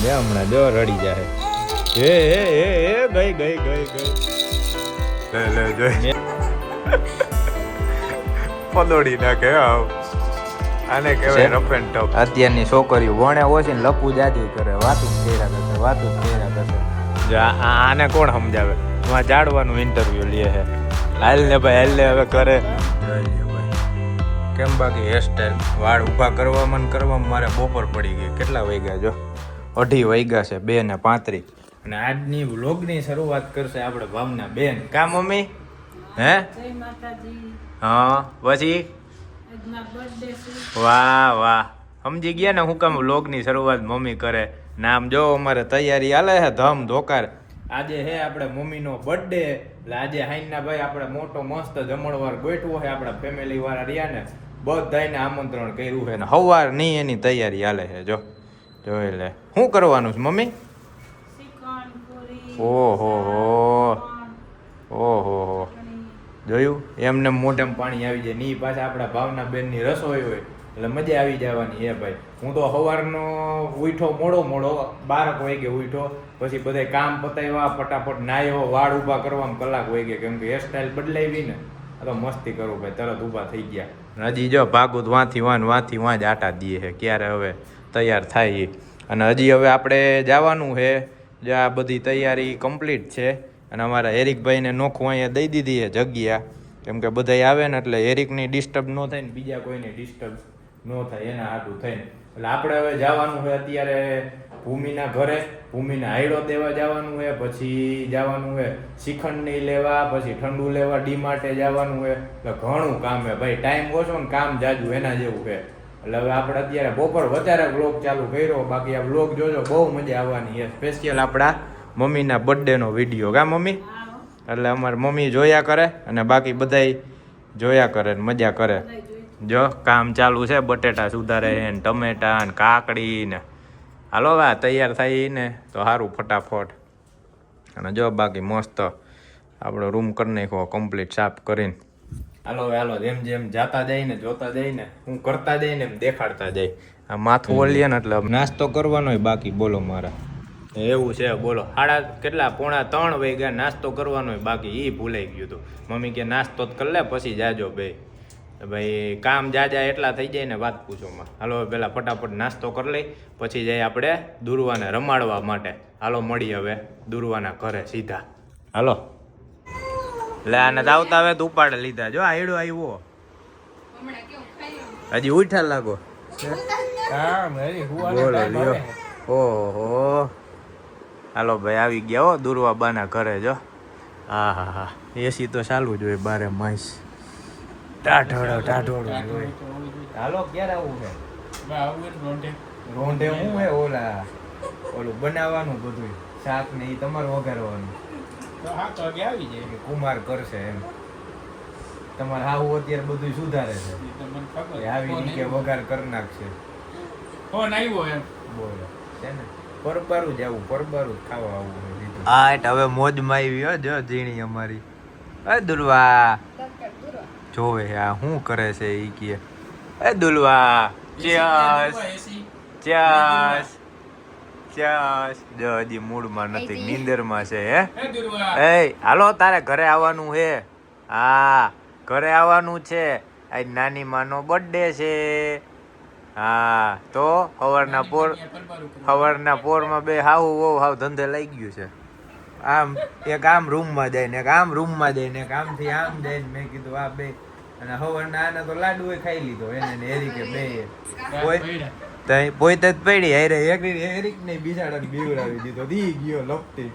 દે હમણાં જો રડી જાય ગઈ લે જોઈ પદોડી નાખે આને કહેવાય રફ એન્ડ ટફ. અત્યારની છોકરીઓ ભણે ઓછી ને લપુ જાજી કરે, વાતું જ કર્યા કરશે. આને કોણ સમજાવે? એમાં જાડવાનું ઇન્ટરવ્યુ લે છે. હાલ ને ભાઈ હાલ ને હવે કરે. કેમ બાકી હેરસ્ટાઈલ વાળ ઊભા કરવામાં મારે બપોર પડી ગઈ. કેટલા વાગ્યા જો? 2:30 વાગ્યા છે, 2:35. અને આજની વ્લોગની શરૂઆત કરશે આપણે ભાવના બેન. કા મમ્મી? હે હા પછી વાહ સમજી ગયા ને હું કામ વ્લોગની શરૂઆત મમ્મી કરે. નામ જો અમારે તૈયારી હાલે છે ધમ ધોકાર. આજે હે આપણે મમ્મીનો બર્થડે, એટલે આજે હાઈના ભાઈ આપણે મોટો મસ્ત જમણવાર ગોઠવો છે. આપણા ફેમિલી વાળા રહ્યા ને બધાને આમંત્રણ કર્યું છે ને સવાર ની એની તૈયારી હાલે છે. જોઈ લે શું કરવાનું છે મમ્મી? ઓહો જોયું એમને મોઢામાં પાણી આવી જાય ની પાછા આપણા ભાવના બેન ની રસોઈ હોય એટલે મજા આવી જવાની. હે ભાઈ હું તો સવારનો ઉઠો મોડો 12 વાગે ઉઠો, પછી બધા કામ પતાવ્યા, ફટાફટ નાયો, વાળ ઊભા કરવામાં કલાક વહી ગયા, કેમ કે હેરસ્ટાઈલ બદલાવી ને તો મસ્તી કરું ભાઈ, તરત ઊભા થઈ ગયા. હજી જો ભાગું વાંથી વાંચ આટા દઈએ છે ક્યારે હવે તૈયાર થાય. અને હજી હવે આપણે જવાનું છે, જે આ બધી તૈયારી કમ્પ્લીટ છે. અને અમારા હેરિકભાઈને નોખું અહીંયા દઈ દીધી છે જગ્યા, કેમ કે બધા આવે ને એટલે હેરિકની ડિસ્ટર્બ ન થાય ને બીજા કોઈને ડિસ્ટર્બ ન થાય એના હાટું થઈને. એટલે આપણે હવે જવાનું છે અત્યારે ભૂમિના ઘરે, ભૂમિને હાયડો દેવા જવાનું છે, પછી જવાનું છે શ્રીખંડની લેવા, પછી ઠંડુ લેવા, ડીમાર્ટે જવાનું છે. એટલે ઘણું કામ છે ભાઈ, ટાઈમ ઓછો ને કામ જાજુ એના જેવું છે. એટલે હવે આપણે અત્યારે બપોર વધારે વ્લોગ ચાલુ કર્યો, બાકી આ વ્લોગ જોજો બહુ મજા આવવાની છે. સ્પેશિયલ આપણા મમ્મીના બર્થડેનો વિડીયો. કા મમ્મી? એટલે અમારી મમ્મી જોયા કરે અને બાકી બધાય જોયા કરે ને મજા કરે. જો કામ ચાલુ છે, બટેટા સુધારે ને ટમેટા ને કાકડી ને. હાલો વા તૈયાર થાય ને તો સારું ફટાફટ. અને જો બાકી મસ્ત આપણો રૂમ કરી નાખ્યો કમ્પ્લીટ સાફ કરીને. હાલો જેમ જાતા જાય ને જોતા જાય ને હું કરતા જાય ને એમ દેખાડતા જાય. આ માથું ઓળીએ ને એટલે નાસ્તો કરવાનો બાકી. બોલો મારા એવું છે બોલો. કેટલા 2:45 વાગ્યા, નાસ્તો કરવાનો બાકી એ ભૂલાઈ ગયું હતું. મમ્મી કે નાસ્તો જ કરી લે પછી જાજો ભાઈ કામ જાજા એટલા થઈ જાય ને વાત પૂછોમાં. હાલો પેલા ફટાફટ નાસ્તો કરી લઈ પછી જઈએ આપણે દુર્વાને રમાડવા માટે. હાલો મળી હવે દુર્વાના ઘરે સીધા. હાલો લે આને આવતા હવે તો ઉપાડે લીધા. જો આયડો આવ્યો હજી ઉઠા લાગો. ઓહો હાલો ભાઈ આવી ગયા હો દુર્વા બાના ઘરે. જો હા એસી તો ચાલુ જ હોય 12 માસ. ટાઢોળો હાલો ક્યારે આવું છે? રોંઢે હું હે ઓલું બનાવવાનું બધું શાક ને એ તમારે વઘારવાનું. કુમાર કરશે એમ. તમારે હાવું અત્યારે બધું સુધારે છે, આવી રીતે વઘાર કરી નાખશે. ફોન આવ્યો એમ બોલો છે ને પરબારું જ આવું, પરબારું ખાવા આવું. હા એટલે હવે મોજમાં આવી હો. જો ઝીણી અમારી દુલ્વા જોવે આ શું કરે છે ઈ કે દુલ્વા ચિયર્સ. જો હજી મૂડમાં નથી, નીંદરમાં છે. હે હાલો તારે ઘરે આવવાનું છે. હા ઘરે આવવાનું છે, આજ નાની માનો બર્થડે છે. હા તો સવારના પોરમાં બે હાવ ધંધે લઈ ગયું છે. આમ એક આમ રૂમમાં જાય ને એક આમ રૂમમાં જાય ને એક આમથી આમ જાય ને મેં કીધું આ બે. અને સવારના આના તો લાડુ ખાઈ લીધો એને હેરિકે બે પોતે જ પડી હારે હેરિક ને બિચારાને બીવડાવી દીધો. દી ગયો લપટી.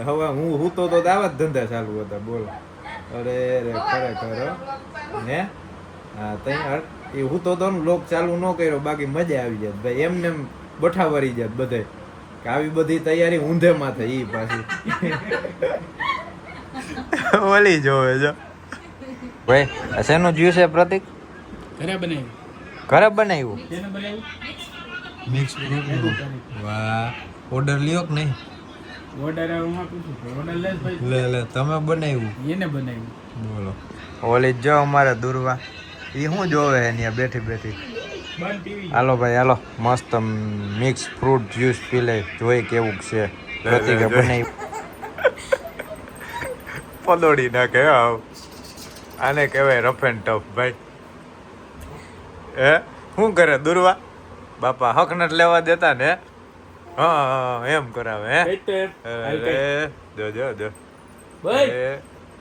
હવે હું તો આવા જ ધંધા ચાલુ હતા. બોલો અરે ખરેખર ને હા તઈ એ હું તો લોક ચાલુ ન કર્યો બાકી મજા આવી જાય ભાઈ. એમને બઠાવરી જાય બધે કે આવી બધી તૈયારી ઊંધેમાં થઈ. ઈ પાછી ઓલી જોવે જો ભાઈ. શેનું જ્યુસ છે પ્રતિક? ઘરે બનાવ્યું મિક્સ. વાહ ઓર્ડર લ્યો કે નહીં? ઓર્ડર લે તમે બનાવ્યું? એને બનાવ્યું. બોલો ઓલી જો અમારે દુર્વા એ શું જોવે છે ત્યાં બેઠી હાલો ભાઈ હાલો મસ્ત મિક્સ ફ્રૂટ જ્યુસ પી લે જોઈ કેવું છે પ્રતિકે બનાવી પદોડી નાખે આને કહેવાય રફ એન્ડ ટફ ભાઈ શું કરે દુર્વા બાપા હક નથી લેવા દેતા ને હા એમ કરાવે હે જો જો જો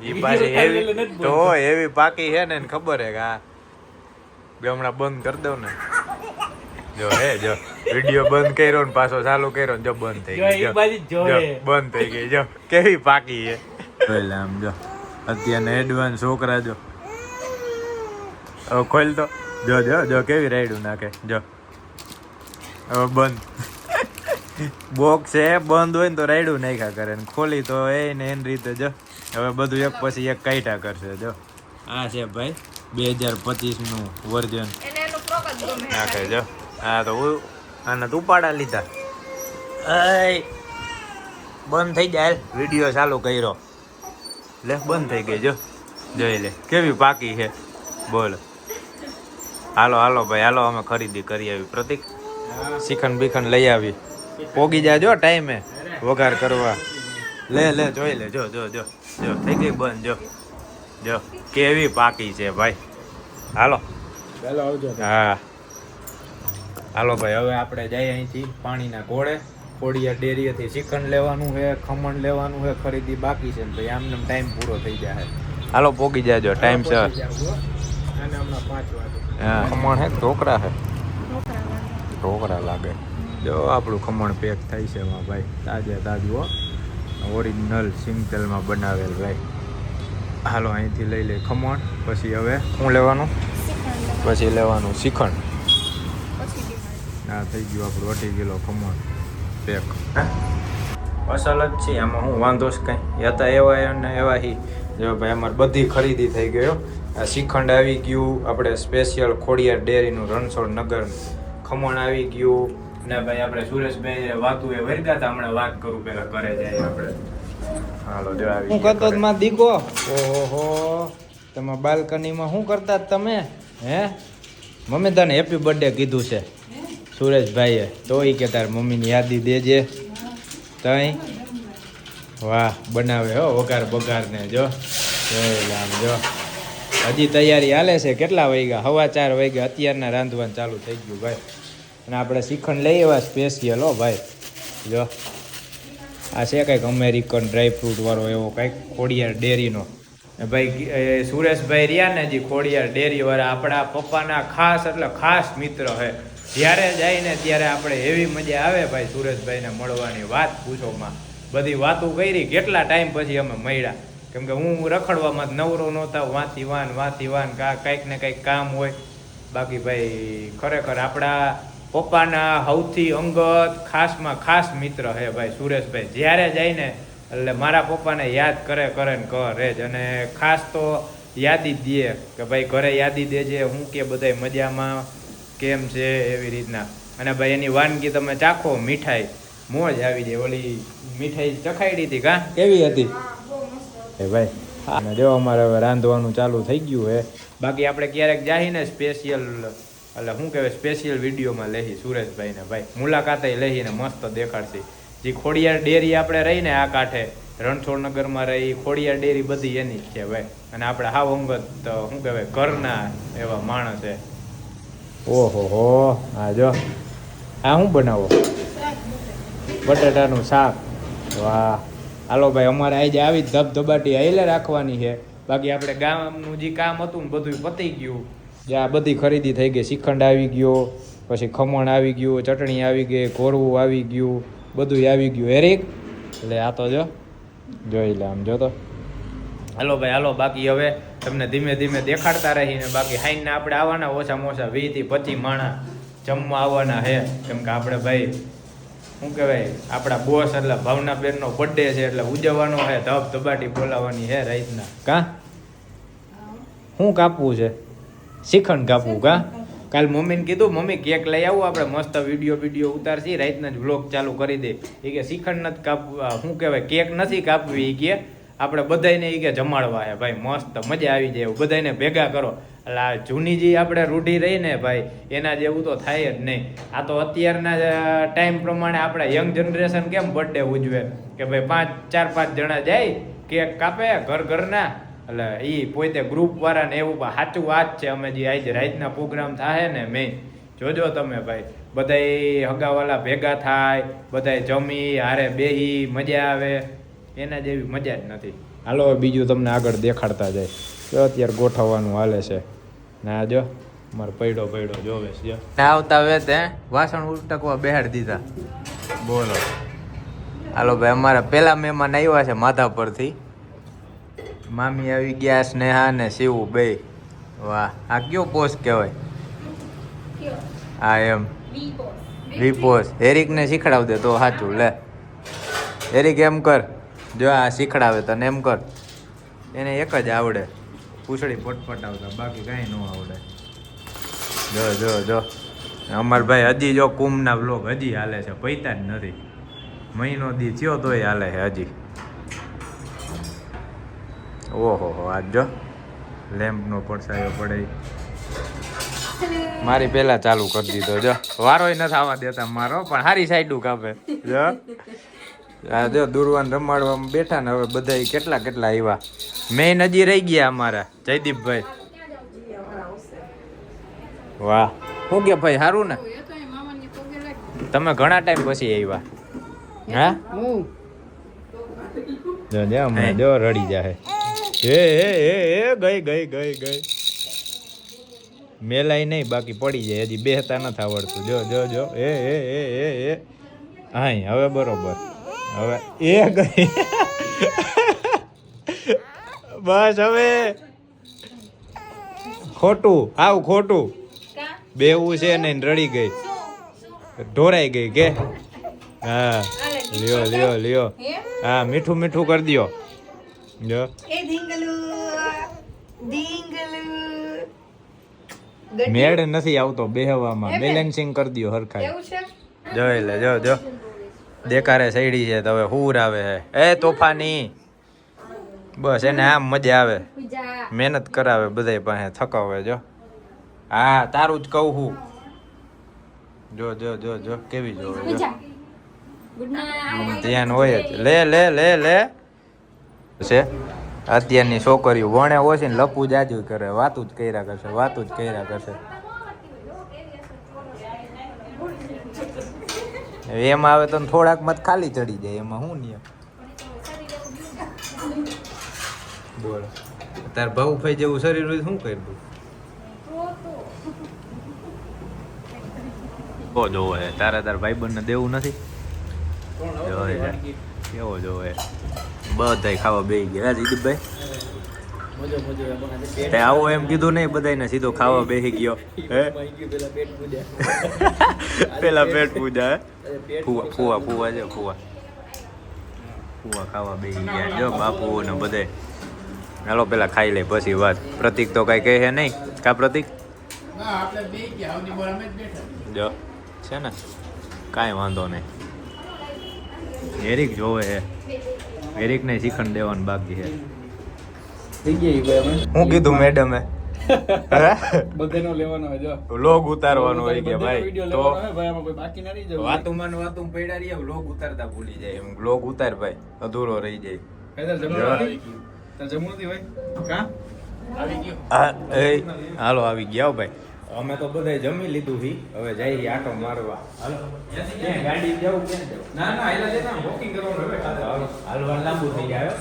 ઈ પાછી એવી તો એવી પાકી છે ને ખબર હે કે આ હમણાં બંધ કરી દઉં ને જો હે જો વિડીયો બંધ કર્યો ને પાછો ચાલુ કર્યો ને જો બંધ થઈ ગઈ બંધ થઈ ગઈ જો કેવી પાકી છે આમ જો અત્યારના એડવાન્સ છોકરા જો હવે ખોલ તો જો જો જો કેવી રાયડું નાખે જો હવે બંધ બોક્સ છે બંધ હોય ને તો રાયડું નાખ્યા કરે ને ખોલી તો એને એની રીતે જો હવે બધું એક પછી એક કાઢ્યા કરશે જો આ છે ભાઈ 2025 નું વર્ઝન નાખે જો હા તો આના તો ઉપાડા લીધા બંધ થઈ જાય વિડીયો ચાલુ કર્યો લે બંધ થઈ ગઈ જો જોઈ લે કેવી પાકી છે બોલ હાલો હાલો ભાઈ હાલો અમે ખરીદી કરી આવી પ્રતિક શ્રીખંડ બીખંડ લઈ આવી પોગી જાજો ટાઈમે વઘાર કરવા લે લે જોઈ લે જો જો જો જો થઈ ગઈ બંધ જો જો કેવી પાકી છે ભાઈ હાલો હા હાલો ભાઈ હવે આપણે જઈએ અહીંથી પાણીના ઘોડે ખોડિયાર ડેરીએથી શ્રીખંડ લેવાનું છે ખમણ લેવાનું છે ખરીદી બાકી છે ભાઈ આમને ટાઈમ પૂરો થઈ જાય હાલો પોગી જાજો ટાઈમ સર હા ખમણ હે ઢોકરા હે ઢોકરા લાગે જો આપણું ખમણ પેક થાય છે એમાં ભાઈ તાજે તાજું ઓરિજિનલ સિંગતેલમાં બનાવેલ ભાઈ હાલો અહીંથી લઈ લે ખમણ પછી હવે શું લેવાનું પછી લેવાનું શ્રીખંડ આ થઈ ગયું આપણું 8 કિલો ખમણ પેક અસલ જ છે આમાં હું વાંધો છે કંઈ હતા એવા અને એવા હી જો ભાઈ અમારે બધી ખરીદી થઈ ગયો આ શ્રીખંડ આવી ગયું આપણે સ્પેશિયલ ખોડિયાર ડેરીનું રણછોડ નગર ખમણ આવી ગયું ને ભાઈ આપણે સુરેશભાઈ વાતું એ વર્ગા હતા હમણાં વાત કરું પેલા ઘરે જાય આપણે હાલો જો આવી હું કરતો માં દીકો ઓહો તમે બાલ્કનીમાં શું કરતા તમે હે મમ્મી તને હેપી બર્થડે કીધું છે સુરેશભાઈએ તો એ કે તાર મમ્મીની યાદી દેજે તઈ વાહ બનાવે હો વઘાર બગારને જો આમ જો હજી તૈયારી હાલે છે કેટલા વાગ્યા 4:15 વાગ્યા અત્યારના રાંધવાનું ચાલુ થઈ ગયું ભાઈ અને આપણે શ્રીખંડ લઈ આવ્યા સ્પેશિયલ હો ભાઈ જો આ છે કંઈક અમેરિકન ડ્રાયફ્રૂટ વાળો એવો કંઈક ખોડિયાર ડેરીનો ભાઈ સુરેશભાઈ રહ્યા ને જે ખોડિયાર ડેરી વાળા આપણા પપ્પાના ખાસ એટલે ખાસ મિત્ર છે જ્યારે જાય ને ત્યારે આપણે એવી મજા આવે ભાઈ સુરેશભાઈને મળવાની વાત પૂછોમાં બધી વાતો કરી કેટલા ટાઈમ પછી અમે મળ્યા કેમ કે હું રખડવામાં નવરો નહોતા વાંથી વાન કાંઈક ને કંઈક કામ હોય બાકી ભાઈ ખરેખર આપણા પપ્પાના સૌથી અંગત ખાસમાં ખાસ મિત્ર હે ભાઈ સુરેશભાઈ જ્યારે જાય ને એટલે મારા પપ્પાને યાદ કરે ને કરે જ અને ખાસ તો યાદી જ દે કે ભાઈ ઘરે યાદી દેજે હું કે બધાય મજામાં કેમ છે એવી રીતના અને ભાઈ એની વાનગી તમે ચાખો મીઠાઈ મોજ આવી જાય ઓલી મીઠાઈ ચખાડી હતી કાં કેવી હતી એ ભાઈ હા જો અમારે હવે રાંધવાનું ચાલુ થઈ ગયું હે બાકી આપણે ક્યારેક જાહીને સ્પેશિયલ એટલે શું કહેવાય સ્પેશિયલ વિડીયોમાં લેહી સુરેશભાઈને ભાઈ મુલાકાતે લઈને મસ્ત દેખાડશે જે ખોડિયાર ડેરી આપણે રહીને આ કાંઠે રણછોડનગરમાં રહી ખોડિયાર ડેરી બધી એની જ છે ભાઈ અને આપણે હાવ અંગત શું કહેવાય ઘરના એવા માણસ છે ઓહો હો હા જો આ શું બનાવો બટાટાનું શાક વાહ હાલો ભાઈ અમારે આજે આવી જ ધબધબાટી હાઈલે રાખવાની છે બાકી આપણે ગામનું જે કામ હતું ને બધું પતી ગયું જે આ બધી ખરીદી થઈ ગઈ શ્રીખંડ આવી ગયો પછી ખમણ આવી ગયું ચટણી આવી ગઈ કોરવું આવી ગયું બધું આવી ગયું હેરીક એટલે આ તો જોઈ લે આમ જો તો હાલો ભાઈ હાલો બાકી હવે તમને ધીમે ધીમે દેખાડતા રહીને બાકી હાઈને આપણે આવવાના ઓછામાં ઓછા 20 થી 25 માણસ જમવા આવવાના છે કેમ કે આપણે ભાઈ શું કહેવાય આપણા બોસ એટલે ભાવનાબેનનો બર્થડે છે એટલે ઉજવવાનો છે ધબધબાટી બોલાવવાની છે રાતના કાં શું કાપવું છે શ્રીખંડ કાપવું કાં કાલ મમ્મીને કીધું મમ્મી કેક લઈ આવું આપણે મસ્ત વિડીયો ઉતારશી રાતના જ વ્લોગ ચાલુ કરી દે એ કે શ્રીખંડ નથી કાપવું શું કહેવાય કેક નથી કાપવી એ કે આપણે બધાને એ કે જમાડવા છે ભાઈ મસ્ત મજા આવી જાય એવું બધાને ભેગા કરો એટલે આ જૂની જે આપણે રૂઢી રહી ને ભાઈ એના જેવું તો થાય જ નહીં. આ તો અત્યારના ટાઈમ પ્રમાણે આપણે યંગ જનરેશન કેમ બર્થડે ઉજવે કે ભાઈ 4-5 જણા જાય કેક કાપે ઘરના, એટલે એ પોતે ગ્રુપ વાળા ને એવું. સાચું વાત છે. અમે જે આજે રાતના પ્રોગ્રામ થાય ને મેં જોજો તમે ભાઈ બધાય હગાવાલા ભેગા થાય, બધાય જમી હારે બેહી મજા આવે, એના જેવી મજા જ નથી. હાલો બીજું તમને આગળ દેખાડતા જાય. જો અત્યારે ગોઠવવાનું હાલે છે. ના જો મારો પૈડો જોવે છે. આવતા વેત વાસણ ઉટકવા બેહાડી દીધા. બોલો હાલો ભાઈ અમારા પેલા મહેમાન આવ્યા છે માધા પરથી. મામી આવી ગયા, સ્નેહા ને શિવ બે. વાહ આ કયો પોસ્ટ કહેવાય? હા એમ વીપોસ. હેરિકને શીખડાવ દે તો સાચું. લે હેરિક એમ કર, જો આ શીખડાવે તને એમ કર. એને એક જ આવડે પૂછડી પટપટાવતા, બાકી કાંઈ ન આવડે. જો અમાર ભાઈ હજી જો કુંભના વ્લોગ હજી હાલે છે, પૈતા જ નથી. મહિનો દી થયો તોય હાલે છે હજી. ઓહો આજ જો લેમ્પનો પડછાયો પડે. મારી પેલા ચાલુ કરી દીધો. જો વારોય નથી આવવા દેતા મારો, પણ સારી સાઈડું કાપે. જો દુર્વાન રમાડવામાં બેઠા ને હવે બધા કેટલા આવ્યા. મેન હજી રહી ગયા અમારા જયદીપભાઈ. વાહ શું કે ભાઈ સારું ને? તમે ઘણા ટાઈમ પછી આવ્યા. હા જો રડી જાય. ગઈ મેલાય નહીં, બાકી પડી જાય. હજી બેહતા નથી આવડતું. જો હા હવે બરોબર. હવે ગઈ બસ. હવે ખોટું બેવું છે ને રડી ગઈ, ઢોરાઈ ગઈ કે. હા લ્યો હા મીઠું કરી દ્યો. જો મેળ નથી આવતો બેહવામાં, બેલેન્સિંગ કરી દ્યો હરખાઈ. જોઈ લે જો દેખારે સૈડી છે તો હવે હુર આવે છે. તોફાની બસ એને આમ મજા આવે, મહેનત કરાવે બધાય પાસે, થકાવે. જો હા તારું જ કહું હું. જો કેવી જોવે ધ્યાન હોય જ. લે છે અત્યારની છોકરીઓ ભણે ઓછી ને લપુ જાજુ કરે, વાતું જ કર્યા કરશે. એમાં આવે તો થોડાક મત ખાલી ચડી જાય, એમાં શું નિયમ? બોલ તાર ભાવ ફઈ જેવું શરીર હોય શું કરી દઉં? જોવે તારે તાર ભાઈબંધને દેવું નથી. કેવો જોવે બધાય ખાવા બેસી ગયા. દીદીપભાઈ આવો એમ કીધું નહીં, બધાને સીધો ખાવા બેસી ગયો. પેલા પેટ પૂજા ફુવા છે. ફુવા ખાવા બેસી ગયા. જો બાપુ ને બધે. હાલો પેલા ખાઈ લે પછી વાત. પ્રતિક તો કઈ કહે નહીં કા? પ્રતિક જો છે ને કાંઈ વાંધો નહીં. હેરિક જોવે હે, હેરિકને શીખણ દેવાનું બાકી છે. હું કીધું મેડમે? બધાનો લેવાનો હોય. જો વ્લોગ ઉતારવાનો હોય કે ભાઈ તો બાકી ના રહી જાય. વાતું પડ્યા રહીએ, વ્લોગ ઉતારતા ભૂલી જાય. એમ વ્લોગ ઉતાર ભાઈ, અધૂરો રહી જાય. હાલો આવી ગયા ભાઈ. અમે તો બધા જમી લીધું હી, હવે જઈએ આટો મારવા. હાલો ગાડી જવું કે ના હાલા જતા વોકિંગ કરવાનું. હવે હાલવા લાંબુ થઈ જાય.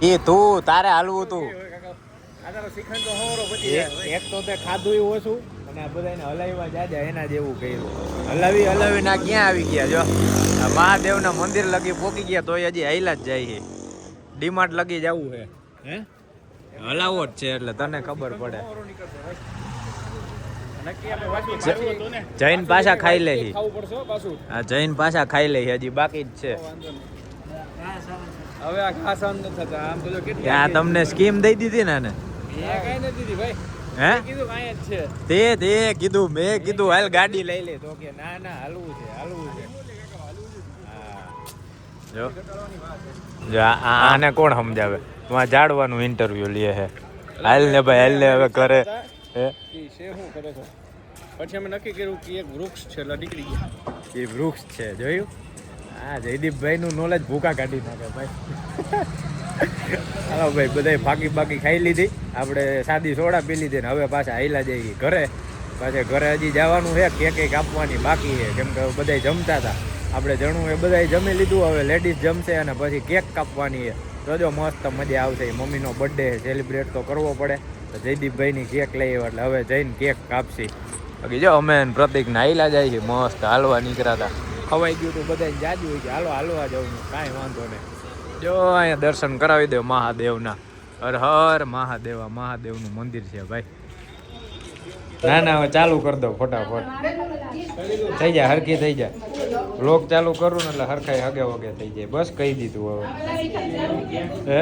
એ તું તારે હાલવું તું. એક તો તે ખાધું ઓછું અને બધાને હલાવ્યા જાજા એના જેવું કર્યું. હલાવી ના ક્યાં આવી ગયા? જો મહાદેવના મંદિર લગી પોકી ગયા તોય હજી હાઈલા જ જાય છે. ડીમાર્ટ લગી જવું છે. હે હલાવો જ છે એટલે તને ખબર પડે. જૈન પાછા ખાઈ લે. હા જૈન પાછા ખાઈ લે, હજી બાકી જ છે. હવે આ ખાસ આમ ન થતા. આમ તો કેટલી આ તમને સ્કીમ દઈ દીધી ને. કઈ નથી દીધી ભાઈ. હે કીધું કાંઈ જ છે. તે કીધું, મેં કીધું હાલ ગાડી લઈ લે. તો કે ના હાલવું છે. જો આને કોણ સમજાવે? ઝાડવાનું ઇન્ટરવ્યુ લે છે. હાલ ને ભાઈ હાલ ને હવે કરે હે શું કરે છે પછી અમે નક્કી કર્યું કે એક વૃક્ષ છે એટલે નીકળી ગયા. એ વૃક્ષ છે જોયું. હા જયદીપભાઈ નું નોલેજ ભૂકા કાઢી નાખે ભાઈ. હાલો ભાઈ બધા બાકી ખાઈ લીધી, આપણે સાદી સોડા પી લીધી ને હવે પાછા હાઈલા જઈએ ઘરે. પાછા ઘરે હજી જવાનું છે, કેક કાપવાની બાકી છે કેમ કે બધા જમતા હતા. આપણે જણું એ બધા જમી લીધું, હવે લેડીઝ જમશે અને પછી કેક કાપવાની છે. તો જો મસ્ત મજા આવશે. મમ્મીનો બર્થડે સેલિબ્રેટ તો કરવો પડે, તો જયદીપભાઈની કેક લઈ આવ્યો એટલે હવે જઈને કેક કાપશી. બાકી જો અમે પ્રતિક નાઈલા જાય છે, મસ્ત હાલવા નીકળ્યા હતા. ખવાઈ ગયું તો બધાને જાજુ હોય કે હાલો હાલવા જવું, કાંઈ વાંધો નહીં. જો અહીંયા દર્શન કરાવી દે મહાદેવના. હર હર મહાદેવા, મહાદેવનું મંદિર છે ભાઈ. ના ના હવે ચાલુ કરી દો ફટાફટ, થઈ જાય હરખી થઈ જાય. વ્લોગ ચાલુ કરું ને એટલે હરખાઈ હગે વગે થઈ જાય. બસ કહી દીધું હવે. હે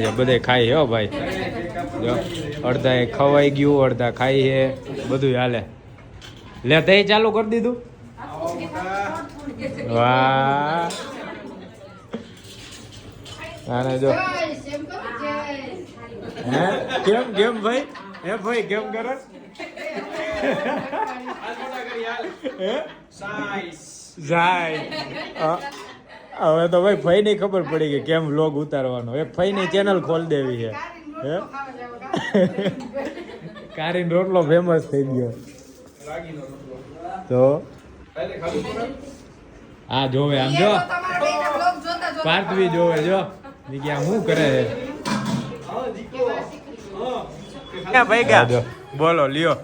જો બધે ખાઈ હો ભાઈ. જો અડધા એ ખવાઈ ગયું, અડધા ખાઈ હે, બધું હાલે. લે તે ચાલુ કરી દીધું. વાહ આને જો હે કેમ કેમ ભાઈ, હે ભાઈ કેમ કરે? હવે તો ભાઈ ફઈ ની ખબર પડી ગઈ કેમ વ્લોગ ઉતારવાનો. એક ફઈ ની ચેનલ ખોલ દેવી છે. હે કારીન રોટલો ફેમસ થઈ ગયો તો આ જોવે આમ જો પાર્થવી જોવે જો ક્યાં શું કરે છે ભાઈ. ગયા બોલો લ્યો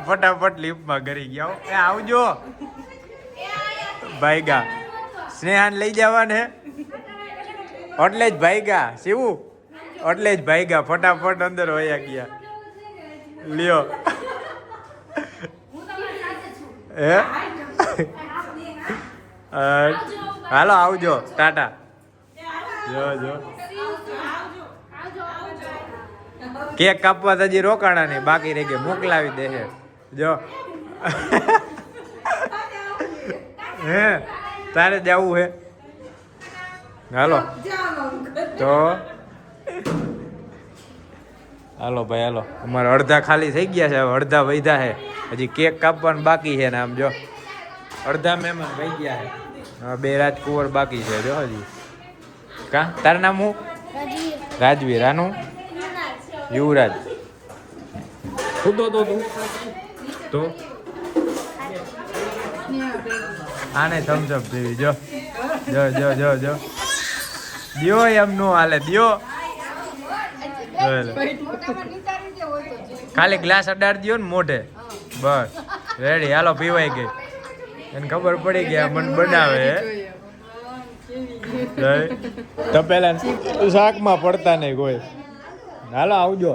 ફટાફટ લીફમાં કરી ગયા. એ આવજો ભાઈ ગા સ્નેહાન લઈ જવાને એટલે જ ભાઈ ગા શિવું એટલે જ ભાઈ ગા ફટાફટ અંદર વયા ગયા. લ્યો હે હાલો આવજો ટાટા. જો જો કેક કાપવા તો હજી રોકાણા નહીં, બાકી રહી ગઈ મોકલાવી દે છે. જો હે તારે જવું હે હાલો તો હાલો ભાઈ હાલો. અમારે અડધા ખાલી થઈ ગયા છે, હવે અડધા વધ્યા છે. હજી કેક કાપવાનું બાકી છે ને આમ જો અડધા મહેમાન વહી ગયા છે. હવે 2 રાજકુંવર બાકી છે જો હજી. કા તારું નામ હું? રાજવીર. આનું યુવરાજ. કૂદો તો તું તો આને થમ્સઅપ દેવી જો જો જો જો જો દિયો એમ નો હાલે દિયો. ખાલી ગ્લાસ અડાડ દિયો ને મોઢે બસ રેડી. હાલો પીવાઈ ગઈ એને ખબર પડી ગયા મન બનાવે તો પેલા શાકમાં પડતા નહીં કોઈ. હાલો આવજો.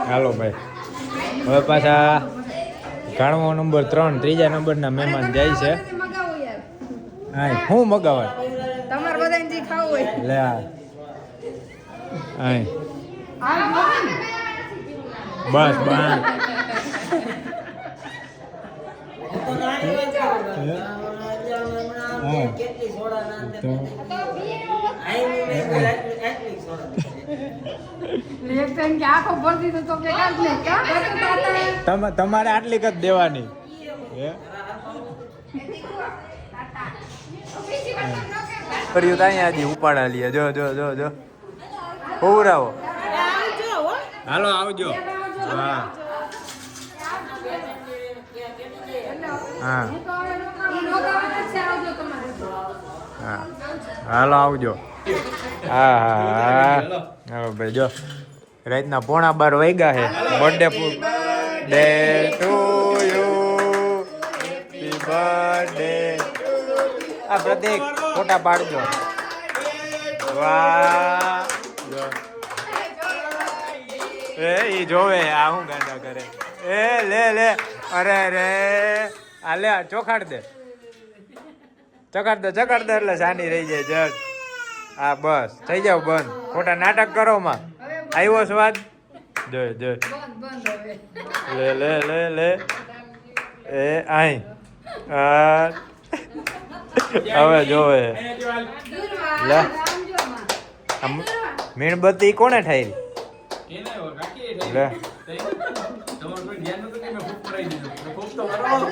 હાલો ભાઈ હવે પાછા ગાણવો નંબર 3 ત્રીજા નંબરના મહેમાન જાય છે. હા શું મગાવાય તમારે બધાને જે ખાવું હોય લે આ બસ બસ તમારે આટલી જ દેવાની. કર્યું તો અહીંયા હજી ઉપાડા લઈએ. જો જો જો જો હોવરાવો. હાલો આવજો. હા હા હા હાલો આવજો. હા હા હા ભાઈ જો રાતના 11:15 વાગ્યા છે. Birthday day to you happy birthday. આ પ્રતિક ફોટા પાડજો. વાહ એ ઈ જોવે આ હું ગાંડા કરે. એ લે લે અરે રે આ લે ચોખાડ દે એટલે સાની રહી જાય જજ. હા બસ થઈ જાવ બંધ. ખોટા નાટક કરો માં. આવ્યો સ્વાદ જો જો લે લે લે લે એ આઈ હવે જોવે લે મીણબત્તી કોણે ઠારી એને કાકી થઈ લે તમારું કોઈ ધ્યાન નતું કે મેં ખૂબ પડાઈ દીધું મેં ખૂબ તો બરાબર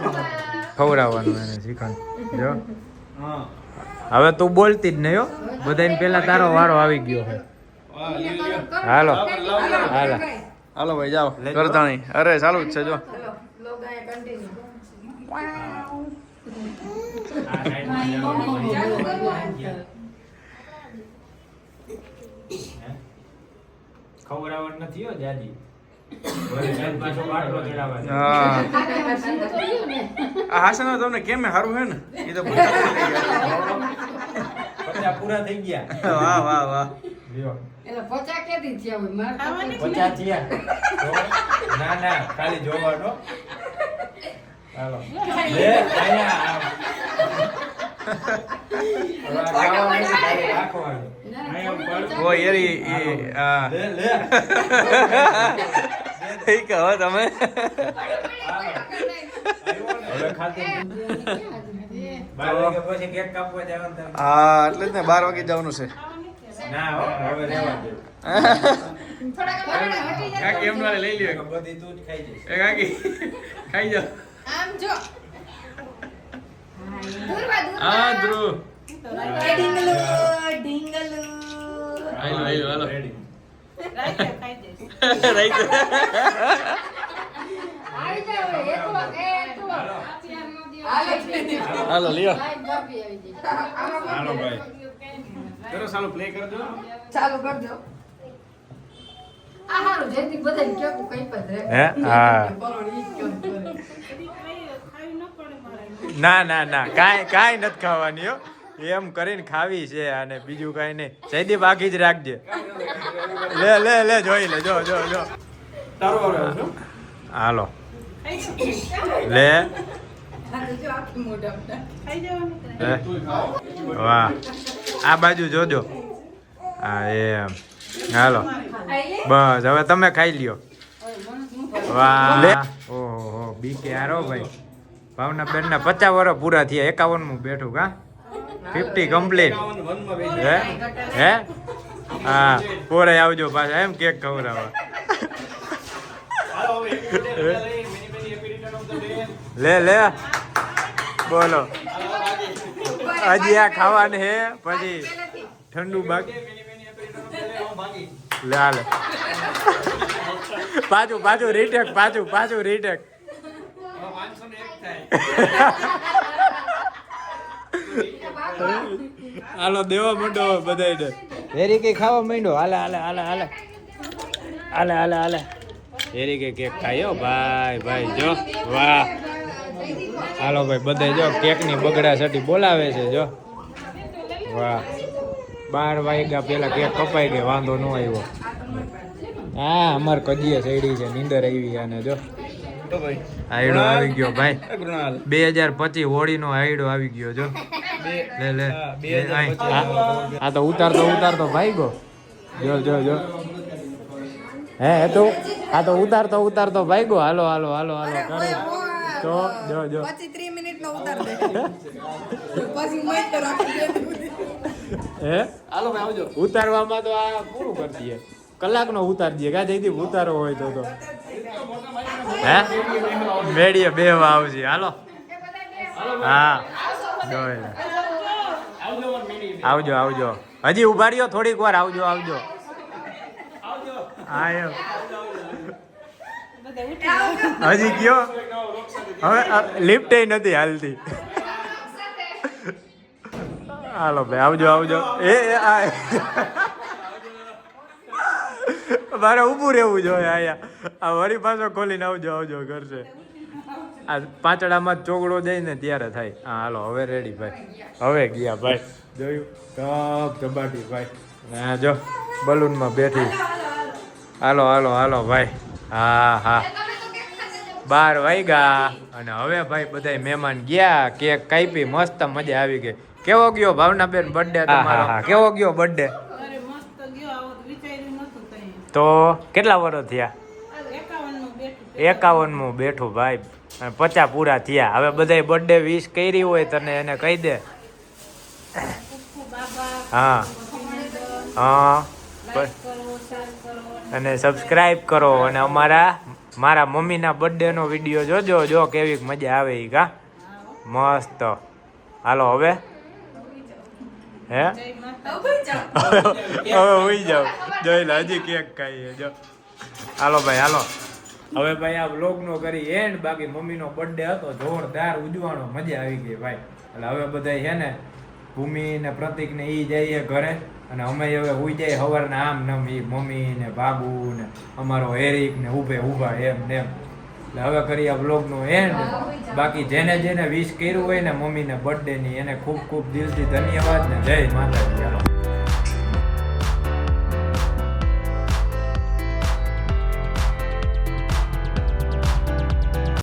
ખવડાવવાનું એને શીખણ જો હા હવે તું બોલતી જ નહીં હો બધાને પેલા તારો વારો આવી ગયો છે વાહ લ્યો હાલો લ્યો હાલો હાલો ભાઈ જાઓ લેજો. કરતા નહીં અરે ચાલુ જ છે જો ખવડાવવાનું નથી હો જાજી પાછો બાટલો ચડાવવા હા આ હાસન તમને કેમ સારું હે ને એ તો બધા પૂરા થઈ ગયા વાહ વાહ વાહ લ્યો એટલે પચા કેદી થયા હોય મારે પચાસ થયા તો ના ના ખાલી જોવાનો હાલો લે આયા રાખવાનું ઓ યારી આ લે લે ઠીક હવે તમે હવે ખાતે 12 વાગ્યા પછી કેક કાપવા જવાનું તમે હા એટલે જ ને 12 વાગે જવાનું છે ના હો હવે રહેવા દે કાકી એમ ના લઈ લ્યો બધી તું જ ખાઈ જઈશ એ કાકી ખાઈ જાઓ આમ જો હા ધ્રુવ ઢીંગલો ઢીંગલો હાલો હાલો હાલો રેડી રાઈટ આવી જાવ એ તો હાલો હાલો લ્યો બાપી આવી જાય હાલો ભાઈ કરો ચાલો પ્લે કરજો ચાલુ કરજો આ હારું જેથી બધાને કેવું કઈ પદ રે હે? હા. બરોડી કેવું કરે ના ના ના કાંઈ નથી ખાવાની હો એમ કરીને ખાવી છે અને બીજું કાંઈ નહીં જયદીપ આખી જ રાખજે લે લે લે જોઈ લે જો જો જો તારો વારો છો હાલો લે આ તો જો આખી મોઢા લે. વાહ આ બાજુ જોજો હા એમ હાલો બસ હવે તમે ખાઈ લ્યો વાહ લે ઓહો બીકે હારો ભાઈ ભાવના બેન ના 50 વર્ષ પૂરા થયા 51 બેઠું કા 50 કમ્પ્લીટ હે હે હા પોરે આવજો પાછા એમ કેક ખવડાવવા લે લે બોલો હજી આ ખાવાનું હે પછી ઠંડુ બાકી લે હાલે પાછું રીટેક પાછું રીટેક હાલો દેવા માંડો બધાને હેરી કે ખાવા માંડો હાલે હાલે હાલે હાલે હાલે હાલે હાલે હેરી કે કેક ખાયો ભાઈ જો વાહ હાલો ભાઈ બધા જો કેક ની બગડા સટી બોલાવે છે જો વાહ 12 વાગ્યા પેલા કેક કપાઈ ગઈ વાંધો ન આવ્યો હા અમાર કજીએ સૈડી છે નીંદર આવી અને જો તો ભાઈ આયડો આવી ગયો ભાઈ કૃણાલ 2025 હોળી નો આયડો આવી ગયો જો લે લે હા, લે, આ તો ઉતારતો ભાઈ ગો જો હે તો આ તો ઉતારતો ભાઈ ગો હાલો કરે તો જો પછી 3 મિનિટ નો ઉતાર દે પછી મત તો રાખી દે હે હાલો ભાઈ આવજો ઉતારવામાં તો આ પૂરું કરી દઈએ કલાકનો ઉતાર દઈએ કા જઈથી ઉતારો હોય તો હે મેડીએ બેવા આવશે હાલો હા જોઈ લે. આવજો હજી ઉભા રહ્યો થોડીક વાર આવજો હા એમ હજી કયો હવે લિફ્ટ નથી હાલતી હાલો ભાઈ આવજો એ આ મારે ઊભું રહેવું જોઈએ આયા આ વળી પાછો ખોલીને આવજો કરશે આ પાંચડામાં જ ચોગડો જાય ને ત્યારે થાય હા હાલો હવે રેડી ભાઈ હવે ગયા ભાઈ જોયું કપ ચબાટી ભાઈ હા જો બલૂનમાં બેઠી હાલો ભાઈ હા 12 વાગ્યા અને હવે ભાઈ બધા મહેમાન ગયા કેક કાપી મસ્ત મજા આવી ગઈ કેવો ગયો ભાવનાબેન બર્થડે તમારો કેવો ગયો બર્થડે તો કેટલા વર્ષ થયા 51 બેઠું ભાઈ અને 50 પૂરા થયા હવે બધાય બર્થડે વિશ કરી હોય તને એને કહી દે હા હા અને સબસ્ક્રાઇબ કરો અને મારા મમ્મીના બર્થડેનો વિડીયો જોજો જો કેવી મજા આવે ઈ કા મસ્ત. હાલો હવે હે હવે ઉઈ જાવ જોઈ લે હજી કેક ખાઈએ જો. હાલો ભાઈ હાલો હવે ભાઈ આ વ્લોગનો કરી એન્ડ. બાકી મમ્મીનો બર્થડે હતો જોરદાર ઉજવાનો, મજા આવી ગઈ ભાઈ. એટલે હવે બધા છે ને ભૂમિ ને પ્રતિક ને ઈ જઈએ ઘરે અને અમે હવે ઉઈ જાય સવારના આમ નમ ઈ મમ્મી ને બાબુ ને અમારો હેરિક ને ઊભા એમ ને એમ. એટલે હવે કરી આ વ્લોગનો એન્ડ. બાકી જેને જેને વિશ કર્યું હોય ને મમ્મીને બર્થડે ની એને ખૂબ ખૂબ દિલથી ધન્યવાદ ને જય માતાજી. ચાલો.